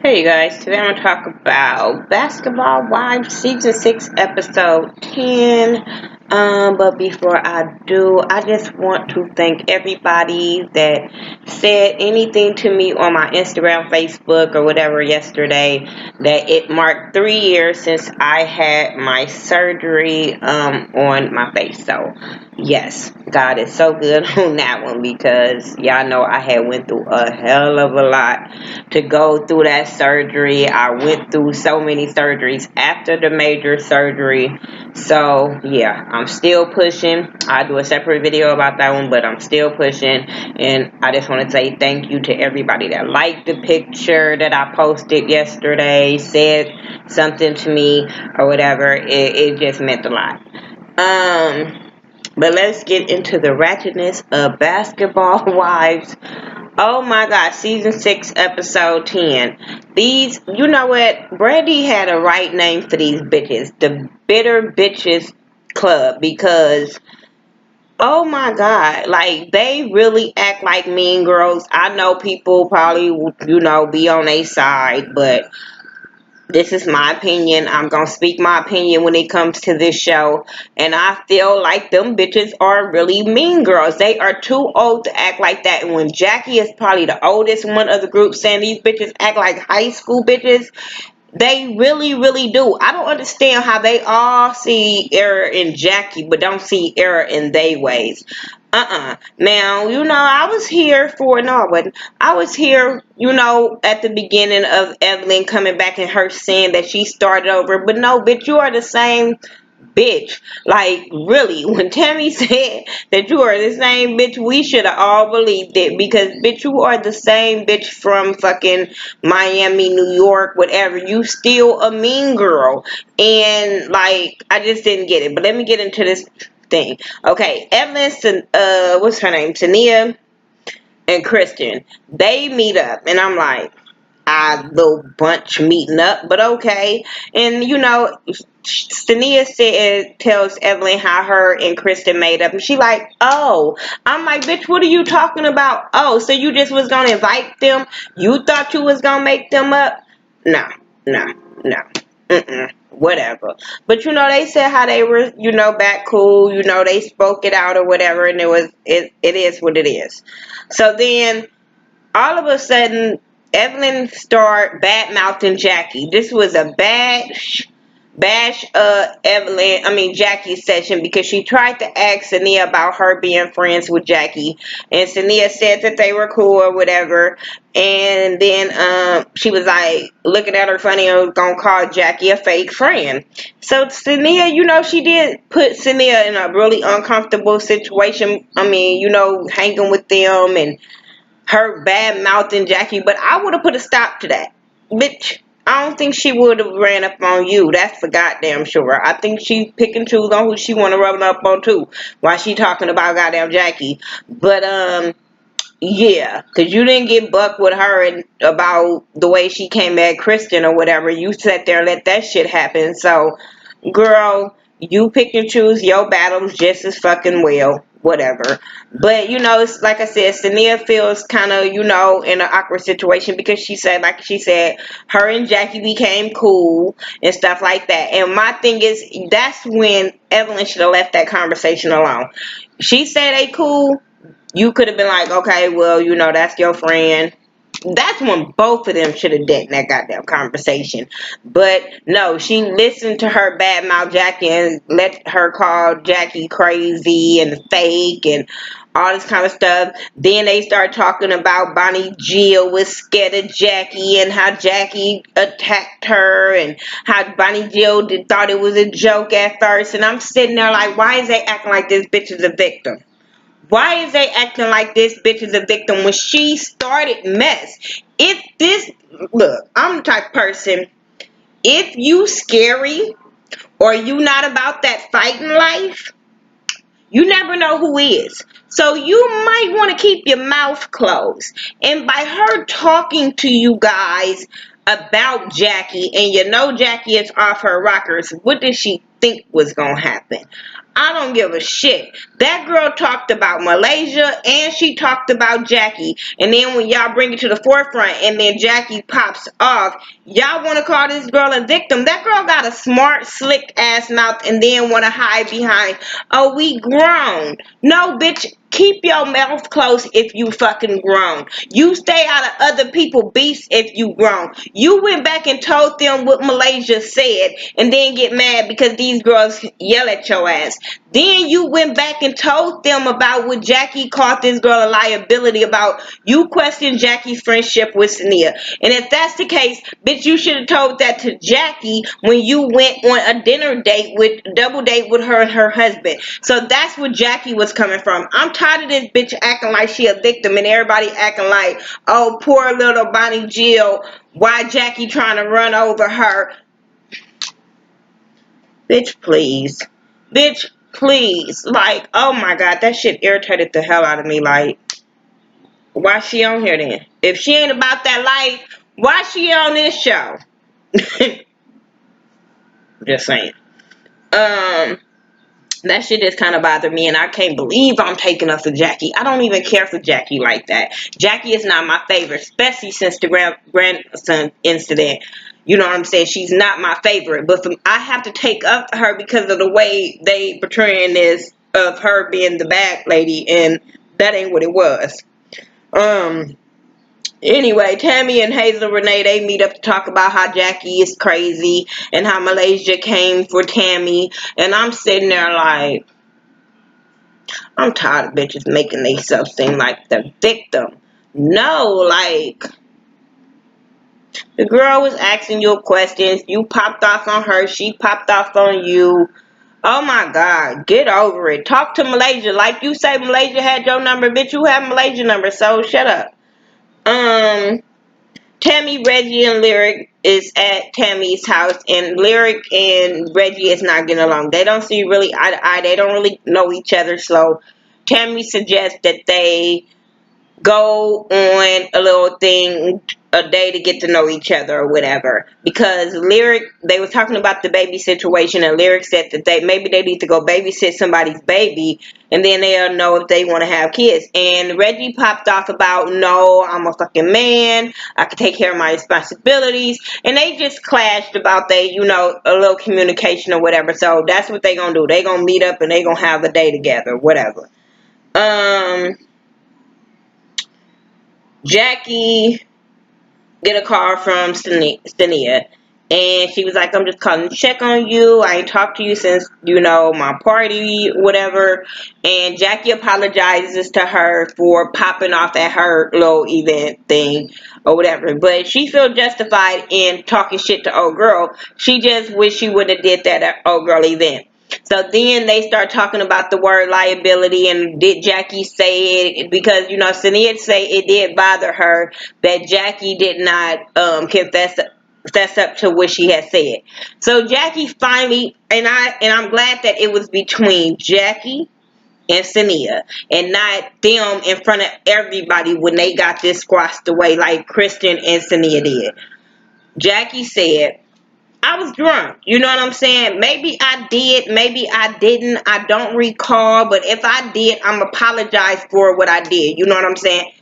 Hey guys, today I'm going to talk about Basketball Wives Season 6 Episode 10. But before I do, I just want to thank everybody that said anything to me on my Instagram, Facebook, or whatever yesterday, that it marked 3 years since I had my surgery on my face. So yes, God is so good on that one, because y'all know I had went through a hell of a lot to go through that surgery. I went through so many surgeries after the major surgery. So yeah, I'm still pushing. I'll do a separate video about that one, but I'm still pushing. And I just want to say thank you to everybody that liked the picture that I posted yesterday, said something to me or whatever. It just meant a lot. But let's get into the ratchetness of Basketball Wives. Oh my God, season 6, episode 10. These, you know what? Brandy had a right name for these bitches. The Bitter Bitches Club. Because, oh my God, like, they really act like mean girls. I know people probably, be on their side, but this is my opinion. I'm going to speak my opinion when it comes to this show. And I feel like them bitches are really mean girls. They are too old to act like that. And when Jackie is probably the oldest one of the group, saying these bitches act like high school bitches, they really, really do. I don't understand how they all see error in Jackie, but don't see error in they ways. Now, I was here for, no, I wasn't. I was here, at the beginning of Evelyn coming back and her saying that she started over. But no, bitch, you are the same bitch. Like, really, when Tammy said that you are the same bitch, we should have all believed it, because bitch, you are the same bitch from fucking Miami, New York, whatever. You still a mean girl. And like, I just didn't get it. But let me get into this thing. Okay, Evelyn, what's her name, Tania and Kristen, they meet up, and I'm like, little bunch meeting up, but okay. And Stania tells Evelyn how her and Kristen made up, and she like, oh, I'm like, bitch, what are you talking about? Oh, so you just was gonna invite them? You thought you was gonna make them up? No, no, no. Whatever. But they said how they were, back cool, they spoke it out or whatever, and it is what it is. So then all of a sudden, Evelyn start bad mouthing Jackie. This was a Jackie's session, because she tried to ask Sania about her being friends with Jackie, and Sania said that they were cool or whatever. And then she was like looking at her funny and was gonna call Jackie a fake friend. So Sania, she did put Sania in a really uncomfortable situation. I mean, hanging with them and her bad mouthing Jackie, but I would have put a stop to that. Bitch, I don't think she would have ran up on you. That's for goddamn sure. I think she pick and choose on who she want to rub up on too, while she talking about goddamn Jackie. But yeah, because you didn't get buck with her and about the way she came at Kristen or whatever. You sat there and let that shit happen. So, girl, you pick and choose your battles just as fucking well. Whatever. But, it's like I said, Sania feels kind of, in an awkward situation, because like she said, her and Jackie became cool and stuff like that. And my thing is, that's when Evelyn should have left that conversation alone. She said they cool. You could have been like, okay, well, that's your friend. That's when both of them should have done that goddamn conversation. But no, she listened to her badmouth Jackie and let her call Jackie crazy and fake and all this kind of stuff. Then they start talking about Bonnie Jill was scared of Jackie and how Jackie attacked her and how Bonnie Jill thought it was a joke at first. And I'm sitting there like, why is they acting like this bitch is a victim? Why is they acting like this bitch is a victim when she started mess? Look, I'm the type of person, if you scary or you not about that fighting life, you never know who is. So you might want to keep your mouth closed. And by her talking to you guys about Jackie, and you know Jackie is off her rockers, what did she think was gonna happen? I don't give a shit. That girl talked about Malaysia and she talked about Jackie. And then when y'all bring it to the forefront and then Jackie pops off, y'all want to call this girl a victim. That girl got a smart, slick ass mouth and then want to hide behind, oh, we grown. No, bitch. Keep your mouth closed if you fucking grown. You stay out of other people's beefs if you grown. You went back and told them what Malaysia said and then get mad because these girls yell at your ass. Then you went back and told them about what Jackie called this girl a liability about. You questioned Jackie's friendship with Sania. And if that's the case, bitch, you should have told that to Jackie when you went on a dinner date with double date with her and her husband. So that's what Jackie was coming from. I'm tired of this bitch acting like she a victim and everybody acting like, oh, poor little Bonnie Jill, why Jackie trying to run over her? Bitch, please. Bitch, please. Like, oh my God, that shit irritated the hell out of me. Like, why she on here then? If she ain't about that life, why she on this show? Just saying. That shit just kind of bothered me, and I can't believe I'm taking up for Jackie. I don't even care for Jackie like that. Jackie is not my favorite, especially since the grandson incident. You know what I'm saying? She's not my favorite, but I have to take up for her because of the way they portraying this of her being the bad lady, and that ain't what it was. Um. Anyway, Tammy and Hazel Renee, they meet up to talk about how Jackie is crazy and how Malaysia came for Tammy. And I'm sitting there like, I'm tired of bitches making themselves seem like the victim. No, like, the girl was asking you questions. You popped off on her. She popped off on you. Oh my God, get over it. Talk to Malaysia. Like you say Malaysia had your number, bitch, you have Malaysia number, so shut up. Tammy, Reggie, and Lyric is at Tammy's house, and Lyric and Reggie is not getting along. They don't see really eye to eye. They don't really know each other, so Tammy suggests that they go on a little thing a day to get to know each other or whatever, because Lyric, they were talking about the baby situation, and Lyric said that maybe they need to go babysit somebody's baby and then they'll know if they want to have kids. And Reggie popped off about, no, I'm a fucking man, I can take care of my responsibilities, and they just clashed about a little communication or whatever. So that's what they gonna do. They gonna meet up and they gonna have a day together, whatever. Jackie get a call from Stania, and she was like, I'm just calling to check on you. I ain't talked to you since, my party, whatever. And Jackie apologizes to her for popping off at her little event thing or whatever. But she feels justified in talking shit to old girl. She just wish she would have did that at old girl event. So then they start talking about the word liability, and did Jackie say it? Because, Sania say it did bother her that Jackie did not confess up to what she had said. So Jackie finally, and I'm glad that it was between Jackie and Sania and not them in front of everybody when they got this squashed away like Kristen and Sania did. Jackie said, I was drunk. You know what I'm saying? Maybe I did. Maybe I didn't. I don't recall. But if I did, I'm apologize for what I did. You know what I'm saying?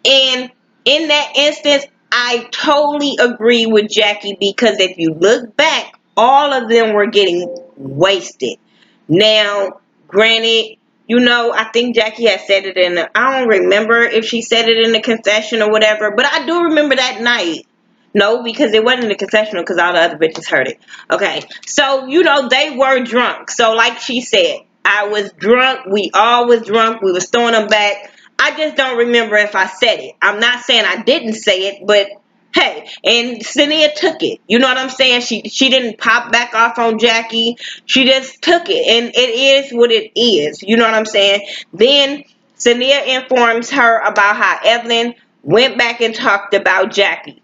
And in that instance, I totally agree with Jackie, because if you look back, all of them were getting wasted. Now, granted, I think Jackie had said it I don't remember if she said it in the confession or whatever, but I do remember that night. No, because it wasn't a confessional, because all the other bitches heard it. Okay, so, they were drunk. So, like she said, I was drunk. We all was drunk. We was throwing them back. I just don't remember if I said it. I'm not saying I didn't say it, but hey, and Sania took it. You know what I'm saying? She didn't pop back off on Jackie. She just took it, and it is what it is. You know what I'm saying? Then Sania informs her about how Evelyn went back and talked about Jackie.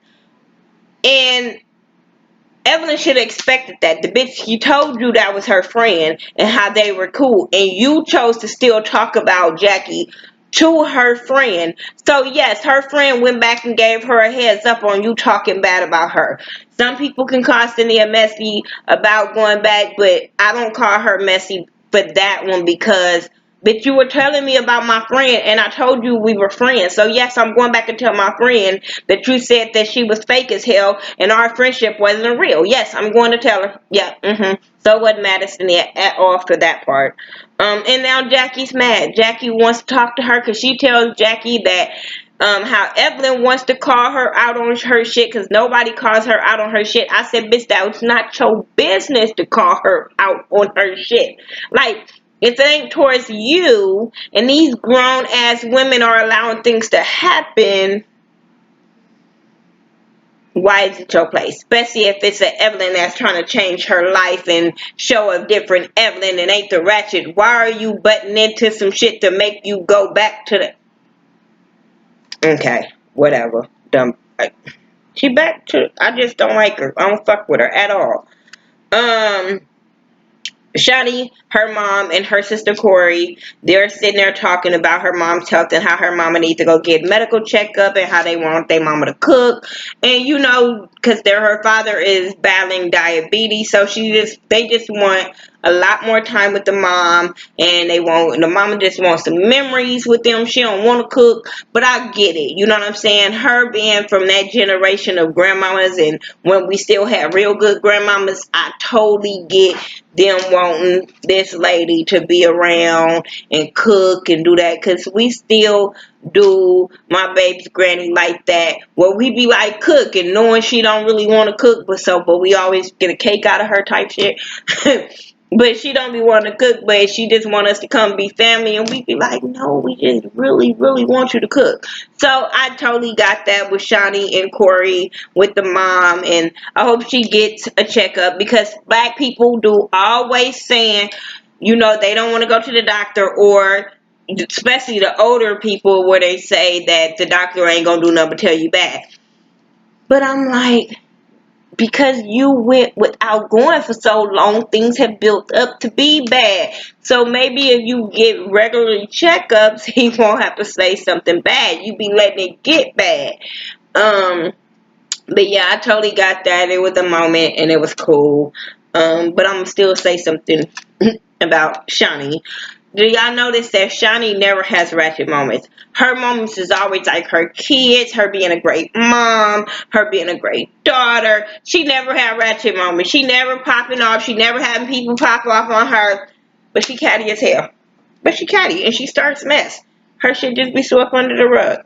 And Evelyn should have expected that. The bitch, he told you that was her friend and how they were cool. And you chose to still talk about Jackie to her friend. So yes, her friend went back and gave her a heads up on you talking bad about her. Some people can call Cynthia messy about going back, but I don't call her messy for that one because but you were telling me about my friend and I told you we were friends. So yes, I'm going back and tell my friend that you said that she was fake as hell and our friendship wasn't real. Yes, I'm going to tell her. Yeah, So it wasn't Madison at all for that part. And now Jackie's mad. Jackie wants to talk to her because she tells Jackie that how Evelyn wants to call her out on her shit because nobody calls her out on her shit. I said, bitch, that's not your business to call her out on her shit. Like, if it ain't towards you and these grown ass women are allowing things to happen, why is it your place? Especially if it's an Evelyn that's trying to change her life and show a different Evelyn and ain't the ratchet. Why are you butting into some shit to make you go back to the... Okay, whatever. Dumb. She back to... I just don't like her. I don't fuck with her at all. Shani, her mom, and her sister Corey, they're sitting there talking about her mom's health and how her mama needs to go get medical checkup and how they want their mama to cook. And you know, because her father is battling diabetes, so they just want a lot more time with the mom, and the mama just wants some memories with them. She don't want to cook, but I get it. You know what I'm saying? Her being from that generation of grandmamas, and when we still had real good grandmamas, I totally get them wanting this lady to be around and cook and do that, because we still do my baby's granny like that, where we be like cook and knowing she don't really want to cook, but we always get a cake out of her type shit. But she don't be wanting to cook, but she just want us to come be family, and we be like, no, we just really, really want you to cook. So I totally got that with Shani and Corey with the mom, and I hope she gets a checkup, because black people do always saying, you know, they don't want to go to the doctor, or especially the older people where they say that the doctor ain't gonna do nothing but tell you bad. But I'm like, because you went without going for so long, things have built up to be bad. So maybe if you get regular checkups, he won't have to say something bad. You be letting it get bad. But yeah, I totally got that. It was a moment and it was cool. But I'm gonna still say something about Shani. Do y'all notice that Shani never has ratchet moments? Her moments is always like her kids, her being a great mom, her being a great daughter. She never had ratchet moments. She never popping off. She never having people pop off on her. But she catty as hell. But she catty and she starts mess. Her shit just be swept under the rug.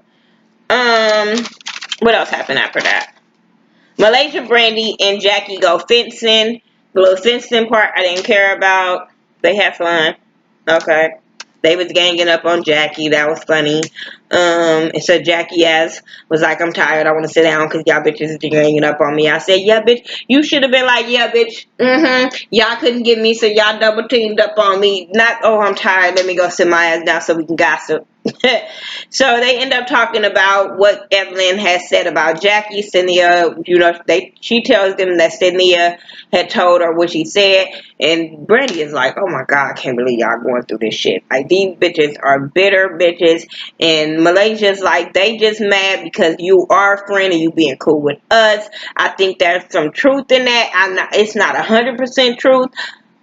What else happened after that? Malaysia, Brandy, and Jackie go fencing. The little fencing part I didn't care about. They had fun. Okay. They was ganging up on Jackie. That was funny. And so Jackie was like, I'm tired. I want to sit down because y'all bitches is ganging up on me. I said, yeah, bitch. You should have been like, yeah, bitch. Y'all couldn't get me, so y'all double teamed up on me. Not, oh, I'm tired. Let me go sit my ass down so we can gossip. So they end up talking about what Evelyn has said about Jackie. Cynthia, you know, she tells them that Cynthia had told her what she said, and Brandy is like, oh my god, I can't believe y'all going through this shit. Like, these bitches are bitter bitches, and Malaysia's like, they just mad because you are a friend and you being cool with us. I think there's some truth in that. It's not 100% truth.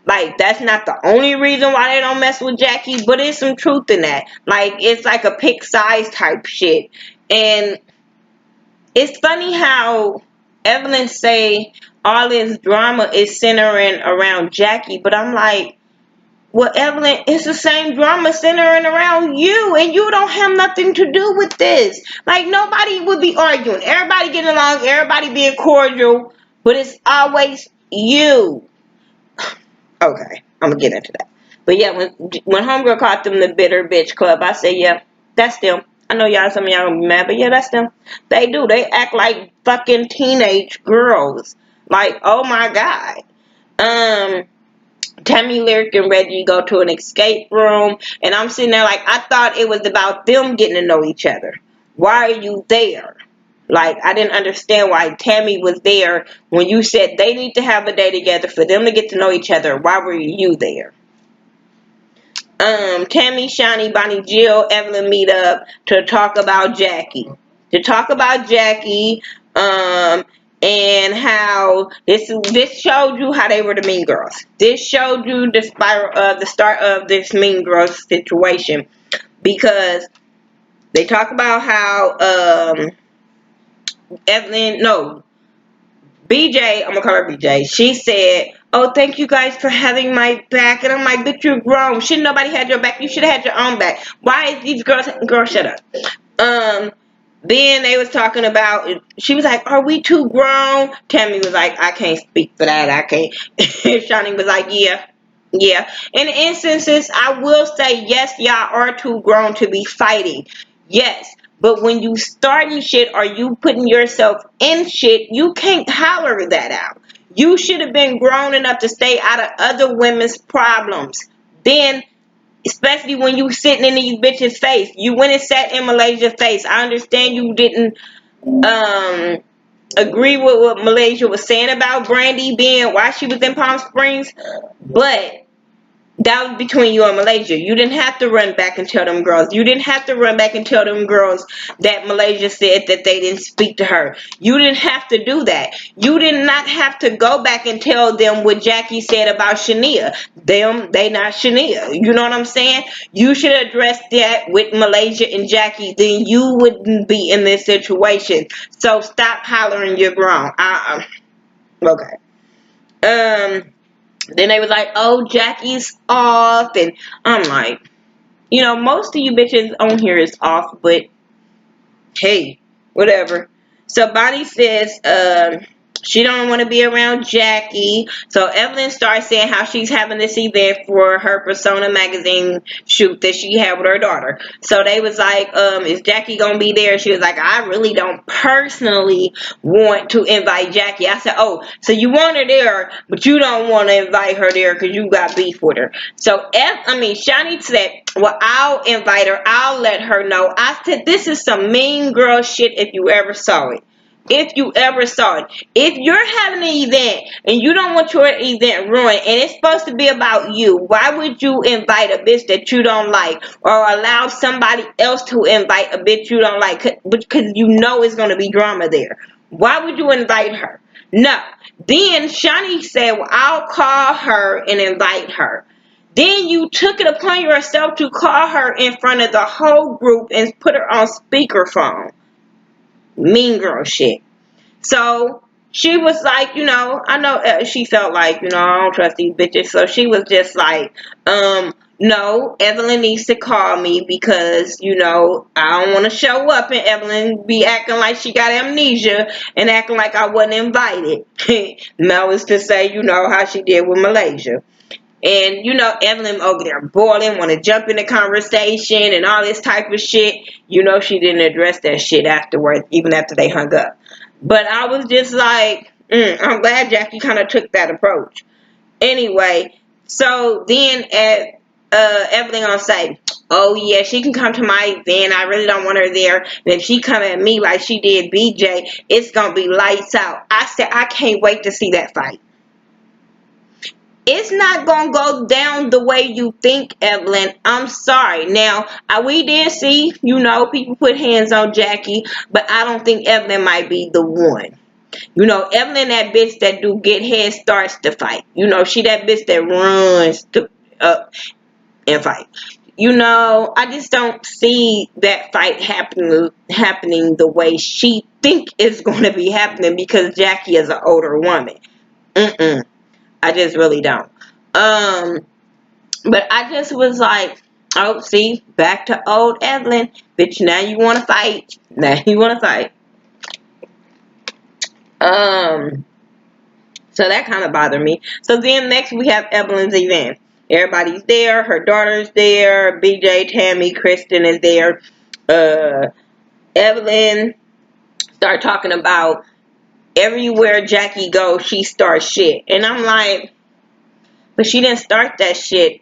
Like, that's not the only reason why they don't mess with Jackie, but it's some truth in that. Like, it's like a pick size type shit. And it's funny how Evelyn say all this drama is centering around Jackie, but I'm like, well, Evelyn, it's the same drama centering around you, and you don't have nothing to do with this. Like, nobody would be arguing. Everybody getting along, everybody being cordial, but it's always you. Okay, I'm gonna get into that. But yeah, when Homegirl called them the bitter bitch club, I said, yeah, that's them. I know some of y'all gonna be mad, but yeah, that's them. They do. They act like fucking teenage girls. Like, oh my god. Tammy, Lyric, and Reggie go to an escape room, and I'm sitting there like, I thought it was about them getting to know each other. Why are you there? Like, I didn't understand why Tammy was there when you said they need to have a day together for them to get to know each other. Why were you there? Tammy, Shani, Bonnie, Jill, Evelyn meet up to talk about Jackie. To talk about Jackie, and how this showed you how they were the mean girls. This showed you the spiral of the start of this mean girls situation, because they talk about how Evelyn, no, BJ, I'm gonna call her BJ. She said, "Oh, thank you guys for having my back," and I'm like, "Bitch, you're grown. Shouldn't nobody had your back? You should have had your own back. Why is these girls? Girl, shut up." Um. Then they was talking about. She was like, "Are we too grown?" Tammy was like, "I can't speak for that. I can't." Shawnee was like, "Yeah." Yeah. In instances, I will say yes, y'all are too grown to be fighting. Yes. But when you starting shit or you putting yourself in shit, you can't holler that out. You should have been grown enough to stay out of other women's problems. Then, especially when you sitting in these bitches' face. You went and sat in Malaysia's face. I understand you didn't um agree with what Malaysia was saying about Brandy being why she was in Palm Springs, but that was between you and Malaysia. You didn't have to run back and tell them girls. You didn't have to run back and tell them girls that Malaysia said that they didn't speak to her. You didn't have to do that. You did not have to go back and tell them what Jackie said about Shania. They not Shania. You know what I'm saying? You should address that with Malaysia and Jackie. Then you wouldn't be in this situation. So stop hollering you're grown. Okay. Then they was like, "Oh, Jackie's off," and I'm like, most of you bitches on here is off, but hey, whatever. So Bonnie says she don't want to be around Jackie. So Evelyn starts saying how she's having this event for her Persona magazine shoot that she had with her daughter. So they was like, is Jackie gonna be there? She was like, "I really don't personally want to invite Jackie." I said, "Oh, so you want her there, but you don't want to invite her there because you got beef with her." So Shani said, "Well, I'll invite her. I'll let her know." I said, "This is some mean girl shit if you ever saw it. If you ever saw it. If you're having an event and you don't want your event ruined and it's supposed to be about you, why would you invite a bitch that you don't like or allow somebody else to invite a bitch you don't like because you know it's going to be drama there? Why would you invite her?" No. Then Shani said, "Well, I'll call her and invite her." Then you took it upon yourself to call her in front of the whole group and put her on speakerphone. Mean girl shit. So she was like, I know she felt like, I don't trust these bitches. So she was just like, no, Evelyn needs to call me because, I don't want to show up and Evelyn be acting like she got amnesia and acting like I wasn't invited. Mel is to say, how she did with Malaysia. And Evelyn over there boiling, want to jump in the conversation and all this type of shit. She didn't address that shit afterwards, even after they hung up. But I was just like, I'm glad Jackie kind of took that approach. Anyway, so then Evelyn gonna say, "Oh yeah, she can come to my event. I really don't want her there. And if she come at me like she did BJ, it's gonna be lights out." I said, I can't wait to see that fight. It's not gonna go down the way you think, Evelyn. I'm sorry. Now, we did see, people put hands on Jackie, but I don't think Evelyn might be the one. Evelyn that bitch that do get head starts to fight. She that bitch that runs to and fight. I just don't see that fight happening the way she think it's going to be happening because Jackie is an older woman. Mm-mm. I just really don't. But I just was like, oh, see, back to old Evelyn. Bitch, now you want to fight. Now you want to fight. So that kind of bothered me. So then next we have Evelyn's event. Everybody's there. Her daughter's there. BJ, Tammy, Kristen is there. Evelyn start talking about everywhere Jackie goes, she starts shit. And I'm like, but she didn't start that shit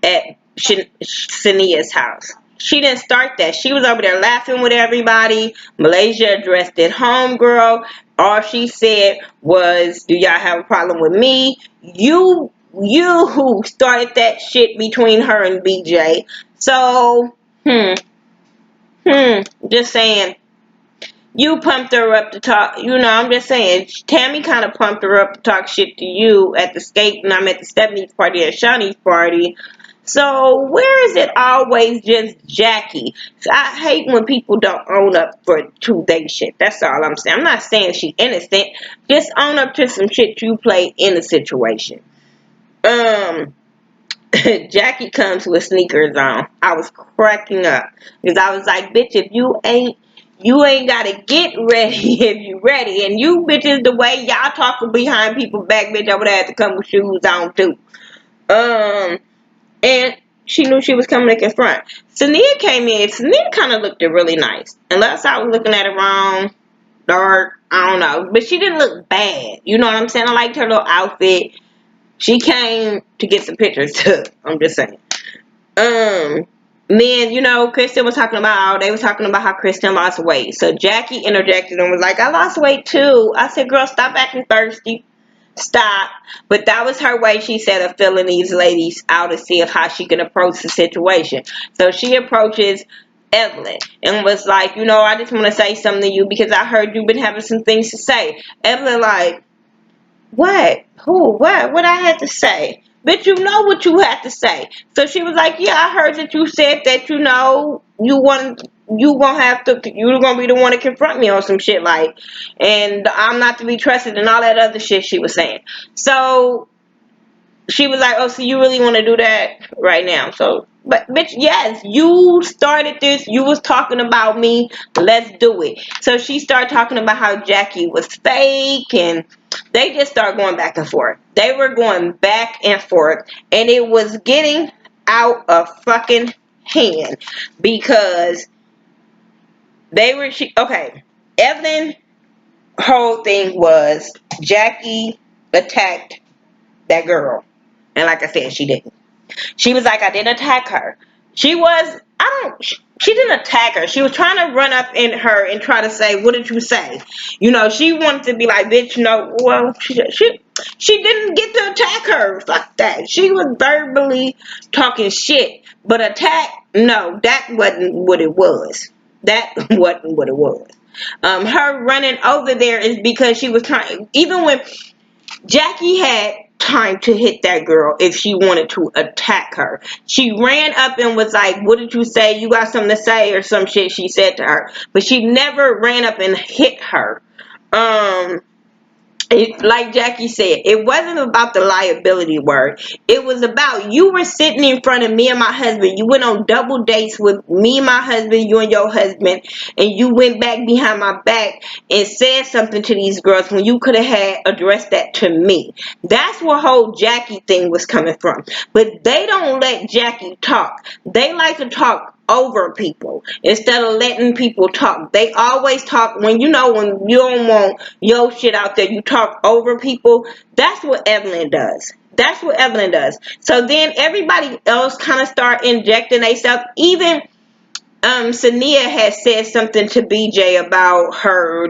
at Sania's house. She didn't start that. She was over there laughing with everybody. Malaysia addressed it, homegirl. All she said was, "Do y'all have a problem with me?" You You started that shit between her and BJ. So, just saying. You pumped her up to talk. I'm just saying. Tammy kind of pumped her up to talk shit to you at the skate, and I'm at the Stephanie's party, at Shawnee's party. So where is it always just Jackie? So I hate when people don't own up to they shit. That's all I'm saying. I'm not saying she's innocent. Just own up to some shit you play in the situation. Um, Jackie comes with sneakers on. I was cracking up because I was like, bitch, if you ain't gotta get ready if you ready. And you bitches, the way y'all talking behind people back, bitch, I would have had to come with shoes on too. And she knew she was coming to confront. Sania came in. Sania kind of looked really nice. Unless I was looking at it wrong, dark, I don't know. But she didn't look bad. You know what I'm saying? I liked her little outfit. She came to get some pictures too. I'm just saying. Then, Kristen was talking about, they were talking about how Kristen lost weight. So Jackie interjected and was like, I lost weight too. I said, girl, stop acting thirsty. Stop. But that was her way, she said, of filling these ladies out to see of how she can approach the situation. So she approaches Evelyn and was like, I just want to say something to you because I heard you've been having some things to say. Evelyn like, what? Who? What I had to say? Bitch, you know what you had to say. So she was like, yeah, I heard that you said that, you're gonna be the one to confront me on some shit, like, and I'm not to be trusted and all that other shit she was saying. So she was like, oh, so you really want to do that right now? So, but bitch, yes, you started this. You was talking about me. Let's do it. So she started talking about how Jackie was fake, and they just started going back and forth. They were going back and forth, and it was getting out of fucking hand because okay. Evelyn whole thing was Jackie attacked that girl. And like I said, she didn't. She was like, I didn't attack her. She didn't attack her. She was trying to run up in her and try to say, what did you say? She wanted to be like, bitch, no, well, she didn't get to attack her. Fuck that. She was verbally talking shit. But attack, no, that wasn't what it was. That wasn't what it was. Her running over there is because she was trying, even when Jackie had time to hit that girl if she wanted to attack her. She ran up and was like, what did you say? You got something to say or some shit she said to her. But she never ran up and hit her. Like Jackie said, it wasn't about the liability word. It was about you were sitting in front of me and my husband. You went on double dates with me and my husband, you and your husband, and you went back behind my back and said something to these girls when you could have had addressed that to me. That's where whole Jackie thing was coming from. But they don't let Jackie talk. They like to talk over people instead of letting people talk. They always talk when you don't want your shit out there, you talk over people. That's what Evelyn does. That's what Evelyn does. So then everybody else kind of start injecting themselves. Even Sania had said something to BJ about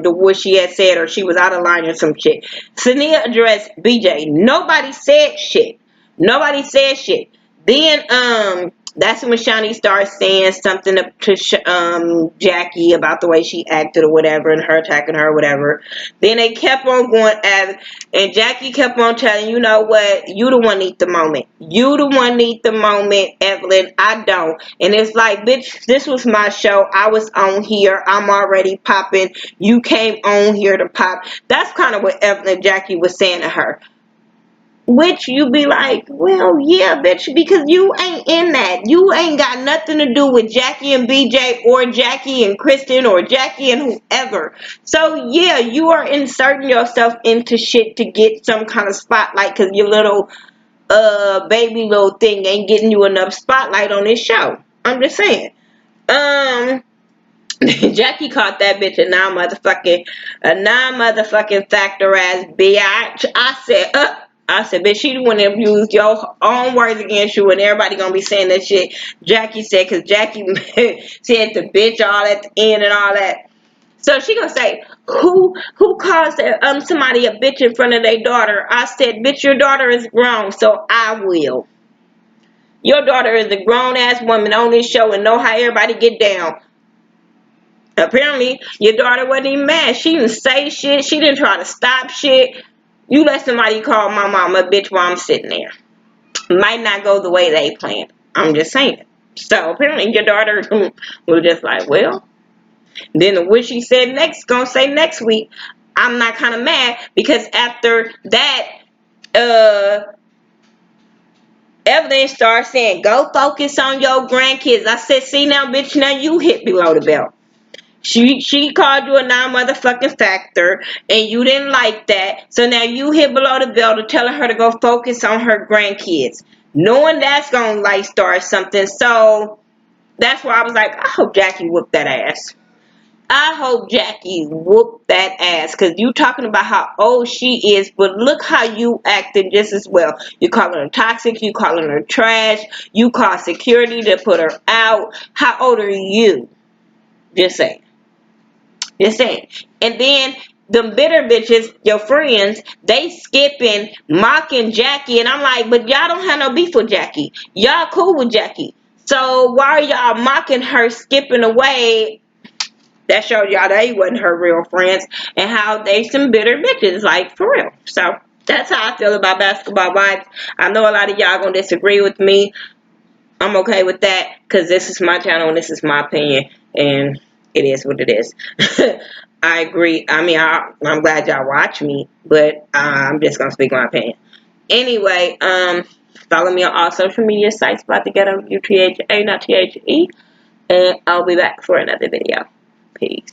what she had said, or she was out of line or some shit. Sania addressed BJ. Nobody said shit. Nobody said shit. Then that's when Shawnee started saying something to Jackie about the way she acted or whatever, and her attacking her or whatever. Then they kept on going at, and Jackie kept on telling, you know what, you the one need the moment. You the one need the moment, Evelyn. I don't. And it's like, bitch, this was my show. I was on here. I'm already popping. You came on here to pop. That's kind of what Evelyn and Jackie was saying to her. Which you be like, well, yeah, bitch, because you ain't in that. You ain't got nothing to do with Jackie and BJ or Jackie and Kristen or Jackie and whoever. So, yeah, you are inserting yourself into shit to get some kind of spotlight because your little baby little thing ain't getting you enough spotlight on this show. I'm just saying. Jackie caught that bitch a non-motherfucking factor ass bitch. I said, bitch, she the one that used your own words against you, and everybody gonna be saying that shit Jackie said, because Jackie said the bitch all at the end and all that. So she gonna say, Who calls somebody a bitch in front of their daughter? I said, bitch, your daughter is grown, so I will. Your daughter is a grown ass woman on this show and know how everybody get down. Apparently, your daughter wasn't even mad. She didn't say shit. She didn't try to stop shit. You let somebody call my mama a bitch while I'm sitting there. Might not go the way they planned. I'm just saying. So apparently your daughter was just like, well. Then what she said next, gonna say next week, I'm not kind of mad because after that, Evelyn started saying, go focus on your grandkids. I said, see now, bitch, now you hit below the belt. She called you a non-motherfucking factor, and you didn't like that. So now you hit below the belt of telling her to go focus on her grandkids. Knowing that's going to like start something. So that's why I was like, I hope Jackie whooped that ass. I hope Jackie whooped that ass, because you talking about how old she is, but look how you acting just as well. You calling her toxic, you calling her trash, you call security to put her out. How old are you? Just saying. Just saying. And then them bitter bitches, your friends, they skipping, mocking Jackie, and I'm like, but y'all don't have no beef with Jackie. Y'all cool with Jackie. So why are y'all mocking her, skipping away? That showed y'all they wasn't her real friends and how they some bitter bitches, like for real. So that's how I feel about Basketball Wives. I know a lot of y'all gonna disagree with me. I'm okay with that because this is my channel and this is my opinion, and it is what it is. I agree. I mean, I'm glad y'all watch me, but I'm just gonna speak my opinion. Anyway, follow me on all social media sites about to get on UTHA, not THE, and I'll be back for another video. Peace.